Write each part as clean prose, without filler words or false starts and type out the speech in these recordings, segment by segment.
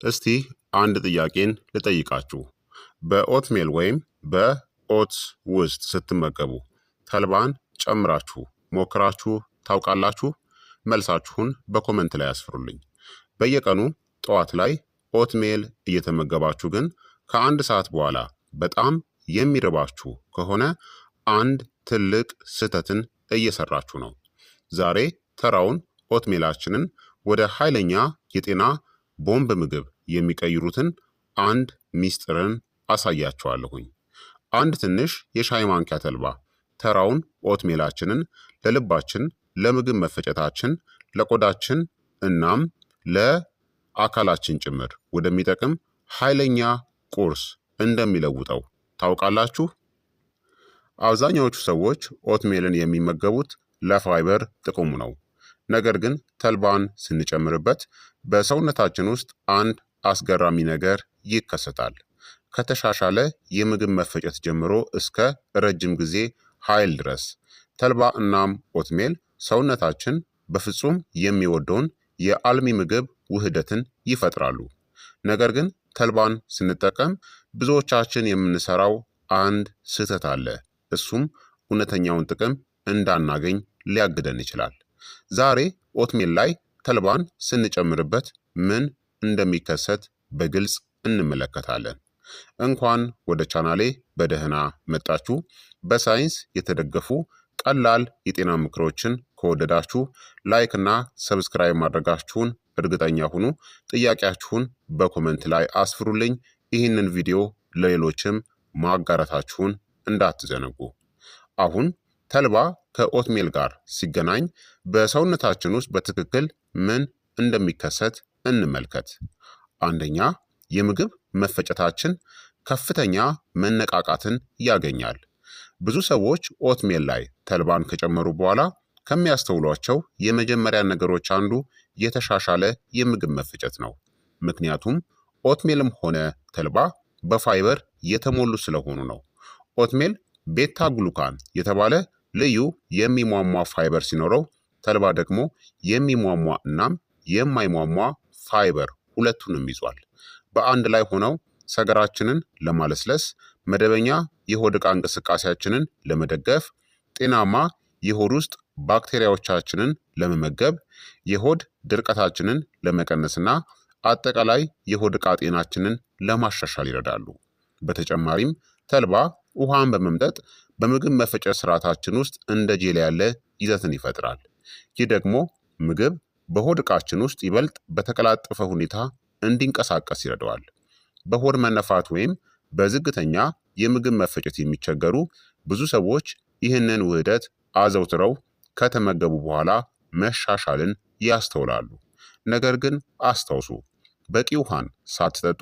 እስቲ አንድ ጥያቄን ልጠይቃችሁ። በኦትሜል ወይም በኦትስ ውስጥ ስትመገቡ ተልባን ጨምራችሁ ሞክራችሁ ታውቃላችሁ? መልሳችሁን በኮመንት ላይ አስፍሩልኝ። በየቀኑ ጠዋት ላይ ኦትሜል እየተመገባችሁ ግን ከአንድ ሰዓት በኋላ በጣም የሚርባችሁ ከሆነ አንድ ትልቅ ስህተትን እየሰራችሁ ነው። ዛሬ ተራውን ኦትሜላችንን ወደ ኃይለኛ የጤና ቦምብ ምግብ የሚቀይሩትን አንድ ሚስጥርን አሳያችኋለሁኝ። አንድ ትንሽ የሻይ ማንኪያ ተልባ ተራውን ኦትሜላችንን ለልባችን፣ ለምግብ መፈጨታችን፣ ለቆዳችን እናም ለአካላችን ጭምር ወደሚጠቅም ኃይለኛ ቁርስ እንደሚለውጠው ታውቃላችሁ? አብዛኛዎቹ ሰዎች ኦትሜልን የሚመገቡት ለፋይበር ጥቅሙ ነው። ነገር ግን ተልባን ስንጨምርበት በሰውነታችን ውስጥ አንድ አስገራሚ ነገር ይከሰታል። ከተሻሻለ የምግብ መፈጨት ጀምሮ እስከ ረጅም ጊዜ ኃይል ድረስ ተልባ እናም ኦትሜል ሰውነታችን በፍጹም የሚወደውን የአልሚ ምግብ ውህደትን ይፈጥራሉ። ነገር ግን ተልባን ስንጠቀም ብዙዎቻችን የምንሰራው አንድ ስህተት አለ። እሱም እውነተኛውን ጥቅም እንዳናገኝ ሊያግደን ይችላል። ዛሬ ኦትሜል ላይ ተልባን ስንጨምርበት ምን እንደሚከሰት በግልጽ እንመለከታለን። እንኳን ወደ ቻናሌ በደህና መጣችሁ። በሳይንስ የተደገፉ ቀላል የጤና ምክሮችን ከወደዳችሁ ላይክ እና ሰብስክራይብ ማድረጋችሁን እርግጠኛ ሁኑ። ጥያቄያችሁን በኮመንት ላይ አስፍሩልኝ። ይህንን ቪዲዮ ለሌሎችም ማጋራታችሁን እንዳትዘነጉ። አሁን ተልባ ከኦትሜል ጋር ሲገናኝ በሰውነታችን ውስጥ በትክክል ምን እንደሚከሰት እንመልከት። አንደኛ፣ የምግብ መፈጨታችን ከፍተኛ መነቃቃትን ያገኛል። ብዙ ሰዎች ኦትሜል ላይ ተልባን ከጨመሩ በኋላ ከሚያስተውሏቸው የመጀመሪያ ነገሮች አንዱ የተሻሻለ የምግብ መፈጨት ነው። ምክንያቱም ኦትሜልም ሆነ ተልባ በፋይበር የተሞሉ ስለሆኑ ነው። ኦትሜል ቤታ ግሉካን የተባለ ልዩ የሚሟሟ ፋይበር ሲኖረው፣ ተልባ ደግሞ የሚሟሟ እናም የማይሟሟ ፋይበር ሁለቱንም ይዟል። በአንድ ላይ ሆነው ሰገራችንን ለማለስለስ፣ መደበኛ የሆድ ዕቃ እንቅስቃሴያችንን ለመደገፍ፣ ጤናማ የሆድ ውስጥ ባክቴሪያዎቻችንን ለመመገብ፣ የሆድ ድርቀታችንን ለመቀነስና አጠቃላይ የሆድ ዕቃ ጤናችንን ለማሻሻል ይረዳሉ። በተጨማሪም ተልባ ውሃን በመምጠጥ በምግብ መፈጨት ስርዓታችን ውስጥ እንደ ጄል ያለ ይዘትን ይፈጥራል። ይህ ደግሞ ምግብ በሆድ ዕቃችን ውስጥ ይበልጥ በተቀላጠፈ ሁኔታ እንዲንቀሳቀስ ይረዳዋል። በሆድ መነፋት ወይም በዝግተኛ የምግብ መፈጨት የሚቸገሩ ብዙ ሰዎች ይህንን ውህደት አዘውትረው ከተመገቡ በኋላ መሻሻልን ያስተውላሉ። ነገር ግን አስታውሱ፣ በቂ ውሃን ሳትጠጡ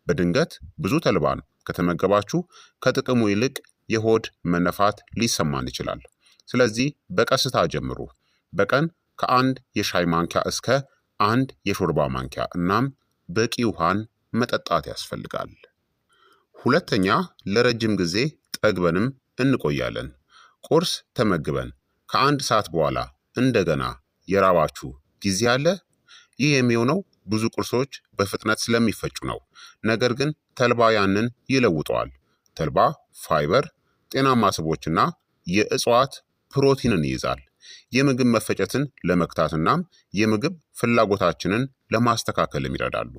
በድንገት ብዙ ተልባን ከተመገባችሁ ከጥቅሙ ይልቅ የሆድ መነፋት ሊሰማን ይችላል። ስለዚህ በቀስታ ጀምሩ። በቀን ከአንድ የሻይ ማንኪያ እስከ አንድ የሾርባ ማንኪያ እናም በቂ ውሃን መጠጣት ያስፈልጋል። ሁለተኛ፣ ለረጅም ጊዜ ጠግበንም እንቆያለን። ቁርስ ተመግበን ከአንድ ሰዓት በኋላ እንደገና የራባችሁ ጊዜ አለ? ይህ የሚሆነው ብዙ ቁርሶች በፍጥነት ስለሚፈጩ ነው። ነገር ግን ተልባ ያንን ይለውጠዋል። ተልባ ፋይበር፣ ጤናማ ስቦችና የእጽዋት ፕሮቲንን ይይዛል። የምግብ መፈጨትን ለመክታትና የምግብ ፍላጎታችንን ለማስተካከልም ይረዳሉ።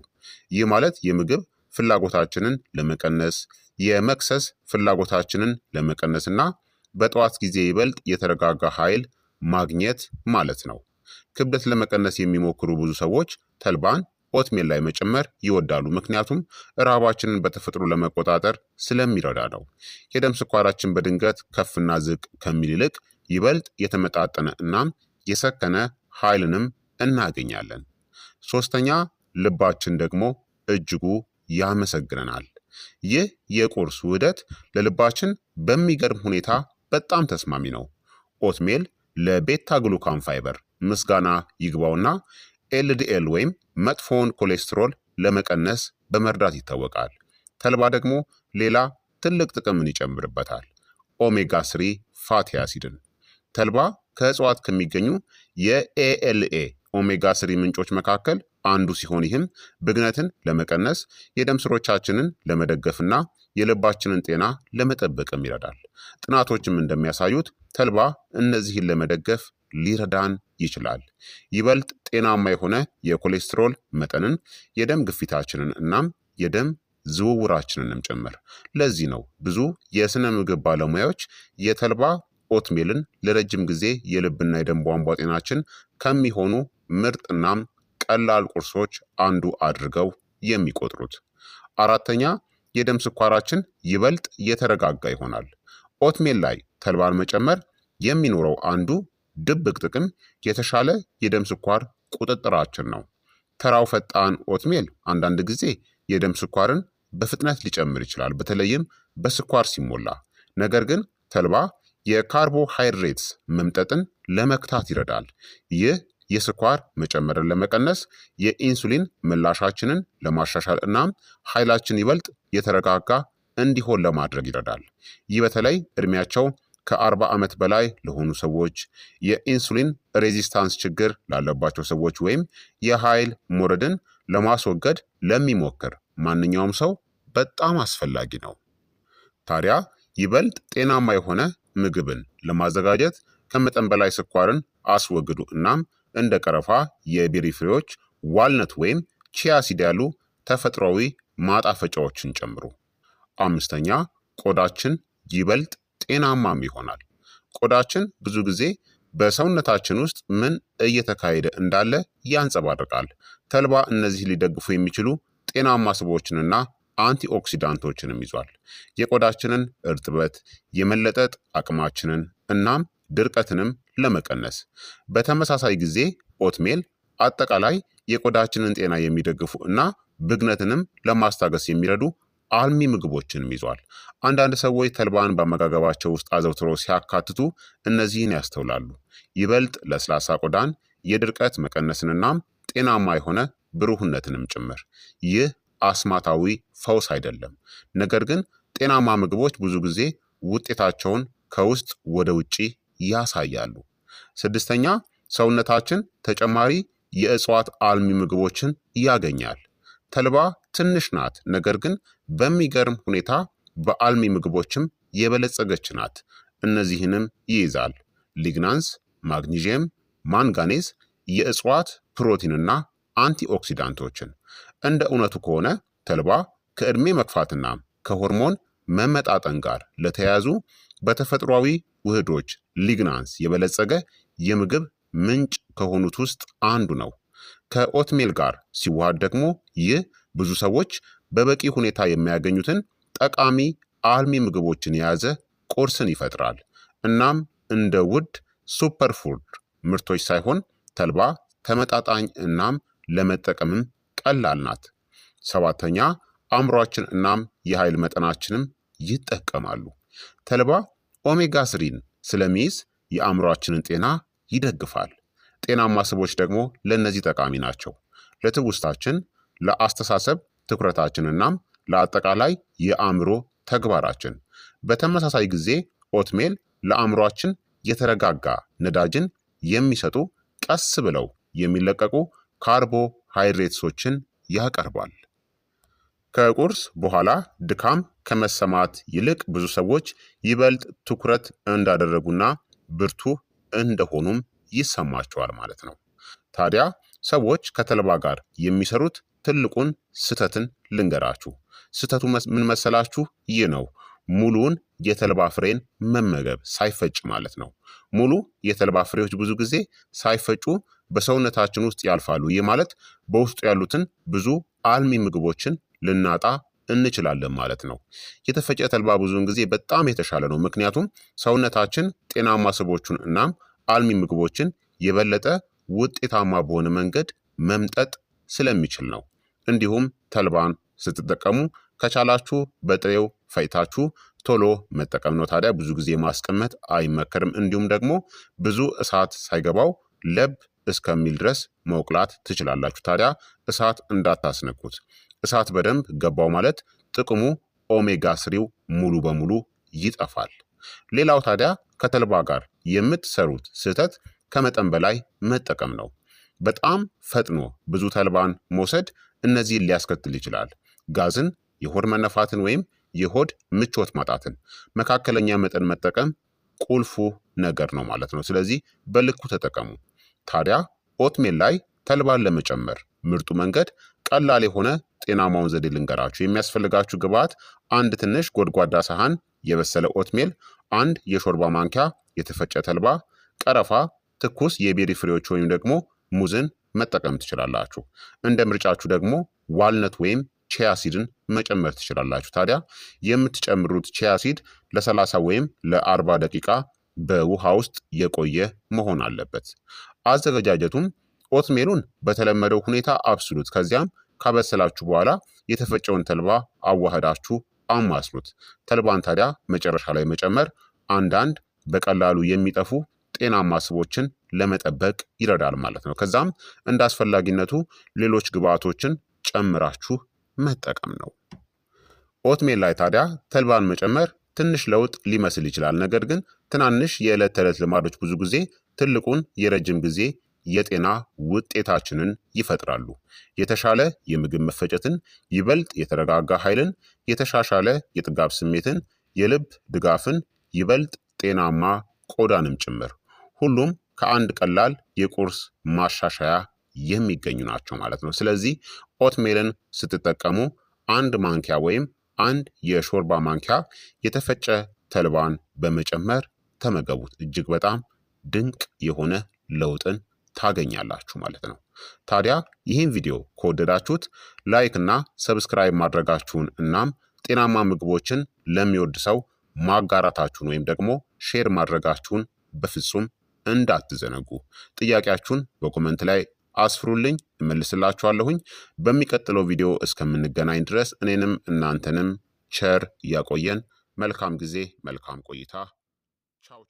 ይህ ማለት የምግብ ፍላጎታችንን ለመቀነስ፣ የመክሰስ ፍላጎታችንን ለመቀነስና በጠዋት ጊዜ ይበልጥ የተረጋጋ ኃይል ማግኘት ማለት ነው። ክብደት ለመቀነስ የሚሞክሩ ብዙ ሰዎች ተልባን ኦትሜል ላይ መጨመር ይወዳሉ። ምክንያቱም ረሃባችንን በተፈጥሮ ለመቆጣጠር ስለሚረዳ ነው። የደም ስኳራችን በድንገት ከፍና ዝቅ ከሚል ይልቅ ይበልጥ የተመጣጠነ እናም የሰከነ ኃይልንም እናገኛለን። ሶስተኛ፣ ልባችን ደግሞ እጅጉ ያመሰግነናል። ይህ የቁርስ ውህደት ለልባችን በሚገርም ሁኔታ በጣም ተስማሚ ነው። ኦትሜል ለቤታ ግሉካን ፋይበር ምስጋና ይግባውና ኤልዲኤል ወይም መጥፎውን ኮሌስትሮል ለመቀነስ በመርዳት ይታወቃል። ተልባ ደግሞ ሌላ ትልቅ ጥቅምን ይጨምርበታል፣ ኦሜጋ 3 ፋቲ አሲድን። ተልባ ከእጽዋት ከሚገኙ የኤኤልኤ ኦሜጋ 3 ምንጮች መካከል አንዱ ሲሆን ይህም ብግነትን ለመቀነስ የደም ስሮቻችንን ለመደገፍና የልባችንን ጤና ለመጠበቅም ይረዳል። ጥናቶችም እንደሚያሳዩት ተልባ እነዚህን ለመደገፍ ሊረዳን ይችላል። ይበልጥ ጤናማ የሆነ የኮሌስትሮል መጠንን፣ የደም ግፊታችንን እናም የደም ዝውውራችንንም ጭምር። ለዚህ ነው ብዙ የስነ ምግብ ባለሙያዎች የተልባ ኦትሜልን ለረጅም ጊዜ የልብና የደም ቧንቧ ጤናችን ከሚሆኑ ምርጥ እናም ቀላል ቁርሶች አንዱ አድርገው የሚቆጥሩት። አራተኛ፣ የደም ስኳራችን ይበልጥ የተረጋጋ ይሆናል። ኦትሜል ላይ ተልባን መጨመር የሚኖረው አንዱ ድብቅ ጥቅም የተሻለ የደም ስኳር ቁጥጥራችን ነው። ተራው ፈጣን ኦትሜል አንዳንድ ጊዜ የደም ስኳርን በፍጥነት ሊጨምር ይችላል፣ በተለይም በስኳር ሲሞላ። ነገር ግን ተልባ የካርቦሃይድሬትስ መምጠጥን ለመክታት ይረዳል። ይህ የስኳር መጨመርን ለመቀነስ፣ የኢንሱሊን ምላሻችንን ለማሻሻል እናም ኃይላችን ይበልጥ የተረጋጋ እንዲሆን ለማድረግ ይረዳል። ይህ በተለይ እድሜያቸው ከ40 ዓመት በላይ ለሆኑ ሰዎች፣ የኢንሱሊን ሬዚስታንስ ችግር ላለባቸው ሰዎች ወይም የኃይል ሞረድን ለማስወገድ ለሚሞክር ማንኛውም ሰው በጣም አስፈላጊ ነው። ታዲያ ይበልጥ ጤናማ የሆነ ምግብን ለማዘጋጀት ከመጠን በላይ ስኳርን አስወግዱ እናም እንደ ቀረፋ፣ የቤሪ ፍሬዎች፣ ዋልነት ወይም ቺያ ሲድ ያሉ ተፈጥሯዊ ማጣፈጫዎችን ጨምሩ። አምስተኛ፣ ቆዳችን ይበልጥ ጤናማም ይሆናል። ቆዳችን ብዙ ጊዜ በሰውነታችን ውስጥ ምን እየተካሄደ እንዳለ ያንጸባርቃል። ተልባ እነዚህ ሊደግፉ የሚችሉ ጤናማ ስቦችንና አንቲኦክሲዳንቶችንም ይዟል። የቆዳችንን እርጥበት፣ የመለጠጥ አቅማችንን እናም ድርቀትንም ለመቀነስ። በተመሳሳይ ጊዜ ኦትሜል አጠቃላይ የቆዳችንን ጤና የሚደግፉ እና ብግነትንም ለማስታገስ የሚረዱ አልሚ ምግቦችንም ይዟል። አንዳንድ ሰዎች ተልባን በአመጋገባቸው ውስጥ አዘውትሮ ሲያካትቱ እነዚህን ያስተውላሉ። ይበልጥ ለስላሳ ቆዳን፣ የድርቀት መቀነስንናም ጤናማ የሆነ ብሩህነትንም ጭምር። ይህ አስማታዊ ፈውስ አይደለም፣ ነገር ግን ጤናማ ምግቦች ብዙ ጊዜ ውጤታቸውን ከውስጥ ወደ ውጪ ያሳያሉ። ስድስተኛ፣ ሰውነታችን ተጨማሪ የእጽዋት አልሚ ምግቦችን ያገኛል። ተልባ ትንሽ ናት፣ ነገር ግን በሚገርም ሁኔታ በአልሚ ምግቦችም የበለጸገች ናት። እነዚህንም ይይዛል፦ ሊግናንስ፣ ማግኒዥየም፣ ማንጋኔዝ፣ የእጽዋት ፕሮቲንና አንቲኦክሲዳንቶችን። እንደ እውነቱ ከሆነ ተልባ ከዕድሜ መግፋትና ከሆርሞን መመጣጠን ጋር ለተያያዙ በተፈጥሯዊ ውህዶች ሊግናንስ የበለጸገ የምግብ ምንጭ ከሆኑት ውስጥ አንዱ ነው። ከኦትሜል ጋር ሲዋሃድ ደግሞ ይህ ብዙ ሰዎች በበቂ ሁኔታ የሚያገኙትን ጠቃሚ አልሚ ምግቦችን የያዘ ቁርስን ይፈጥራል። እናም እንደ ውድ ሱፐርፉድ ምርቶች ሳይሆን ተልባ ተመጣጣኝ እናም ለመጠቀምም ቀላል ናት። ሰባተኛ፣ አእምሯችን እናም የኃይል መጠናችንም ይጠቀማሉ። ተልባ ኦሜጋ ስሪን ስለሚይዝ የአእምሯችንን ጤና ይደግፋል። ጤናማ ስቦች ደግሞ ለእነዚህ ጠቃሚ ናቸው። ለትውስታችን፣ ለአስተሳሰብ ትኩረታችን እናም ለአጠቃላይ የአእምሮ ተግባራችን። በተመሳሳይ ጊዜ ኦትሜል ለአእምሯችን የተረጋጋ ነዳጅን የሚሰጡ ቀስ ብለው የሚለቀቁ ካርቦሃይድሬትሶችን ያቀርባል። ከቁርስ በኋላ ድካም ከመሰማት ይልቅ ብዙ ሰዎች ይበልጥ ትኩረት እንዳደረጉና ብርቱ እንደሆኑም ይሰማቸዋል ማለት ነው። ታዲያ ሰዎች ከተልባ ጋር የሚሰሩት ትልቁን ስህተትን ልንገራችሁ። ስህተቱ ምን መሰላችሁ? ይህ ነው፣ ሙሉውን የተልባ ፍሬን መመገብ ሳይፈጭ ማለት ነው። ሙሉ የተልባ ፍሬዎች ብዙ ጊዜ ሳይፈጩ በሰውነታችን ውስጥ ያልፋሉ። ይህ ማለት በውስጡ ያሉትን ብዙ አልሚ ምግቦችን ልናጣ እንችላለን ማለት ነው። የተፈጨ ተልባ ብዙውን ጊዜ በጣም የተሻለ ነው፣ ምክንያቱም ሰውነታችን ጤናማ ስቦቹን እናም አልሚ ምግቦችን የበለጠ ውጤታማ በሆነ መንገድ መምጠጥ ስለሚችል ነው። እንዲሁም ተልባን ስትጠቀሙ ከቻላችሁ በጥሬው ፈጭታችሁ ቶሎ መጠቀም ነው። ታዲያ ብዙ ጊዜ ማስቀመጥ አይመከርም። እንዲሁም ደግሞ ብዙ እሳት ሳይገባው ለብ እስከሚል ድረስ መውቅላት ትችላላችሁ። ታዲያ እሳት እንዳታስነኩት። እሳት በደንብ ገባው ማለት ጥቅሙ ኦሜጋ ስሪው ሙሉ በሙሉ ይጠፋል። ሌላው ታዲያ ከተልባ ጋር የምትሰሩት ስህተት ከመጠን በላይ መጠቀም ነው። በጣም ፈጥኖ ብዙ ተልባን መውሰድ እነዚህን ሊያስከትል ይችላል። ጋዝን፣ የሆድ መነፋትን ወይም የሆድ ምቾት ማጣትን። መካከለኛ መጠን መጠቀም ቁልፉ ነገር ነው ማለት ነው። ስለዚህ በልኩ ተጠቀሙ። ታዲያ ኦትሜል ላይ ተልባን ለመጨመር ምርጡ መንገድ ቀላል የሆነ ጤናማውን ዘዴ ልንገራችሁ። የሚያስፈልጋችሁ ግብዓት አንድ ትንሽ ጎድጓዳ ሳህን የበሰለ ኦትሜል፣ አንድ የሾርባ ማንኪያ የተፈጨ ተልባ፣ ቀረፋ፣ ትኩስ የቤሪ ፍሬዎች ወይም ደግሞ ሙዝን መጠቀም ትችላላችሁ። እንደ ምርጫችሁ ደግሞ ዋልነት ወይም ቺያ ሲድን መጨመር ትችላላችሁ። ታዲያ የምትጨምሩት ቺያ ሲድ ለ30 ወይም ለ40 ደቂቃ በውሃ ውስጥ የቆየ መሆን አለበት። አዘገጃጀቱም ኦትሜሉን በተለመደው ሁኔታ አብስሉት። ከዚያም ካበሰላችሁ በኋላ የተፈጨውን ተልባ አዋህዳችሁ አማስሉት። ተልባን ታዲያ መጨረሻ ላይ መጨመር አንዳንድ በቀላሉ የሚጠፉ ጤናማ ስቦችን ለመጠበቅ ይረዳል ማለት ነው። ከዛም እንደ አስፈላጊነቱ ሌሎች ግብዓቶችን ጨምራችሁ መጠቀም ነው። ኦትሜል ላይ ታዲያ ተልባን መጨመር ትንሽ ለውጥ ሊመስል ይችላል። ነገር ግን ትናንሽ የዕለት ተዕለት ልማዶች ብዙ ጊዜ ትልቁን የረጅም ጊዜ የጤና ውጤታችንን ይፈጥራሉ። የተሻለ የምግብ መፈጨትን፣ ይበልጥ የተረጋጋ ኃይልን፣ የተሻሻለ የጥጋብ ስሜትን፣ የልብ ድጋፍን፣ ይበልጥ ጤናማ ቆዳንም ጭምር። ሁሉም ከአንድ ቀላል የቁርስ ማሻሻያ የሚገኙ ናቸው ማለት ነው። ስለዚህ ኦትሜልን ስትጠቀሙ አንድ ማንኪያ ወይም አንድ የሾርባ ማንኪያ የተፈጨ ተልባን በመጨመር ተመገቡት። እጅግ በጣም ድንቅ የሆነ ለውጥን ታገኛላችሁ ማለት ነው። ታዲያ ይህን ቪዲዮ ከወደዳችሁት ላይክ እና ሰብስክራይብ ማድረጋችሁን እናም ጤናማ ምግቦችን ለሚወድ ሰው ማጋራታችሁን ወይም ደግሞ ሼር ማድረጋችሁን በፍጹም እንዳትዘነጉ። ጥያቄያችሁን በኮመንት ላይ አስፍሩልኝ፣ እመልስላችኋለሁኝ። በሚቀጥለው ቪዲዮ እስከምንገናኝ ድረስ እኔንም እናንተንም ቸር ያቆየን። መልካም ጊዜ፣ መልካም ቆይታ። ቻው።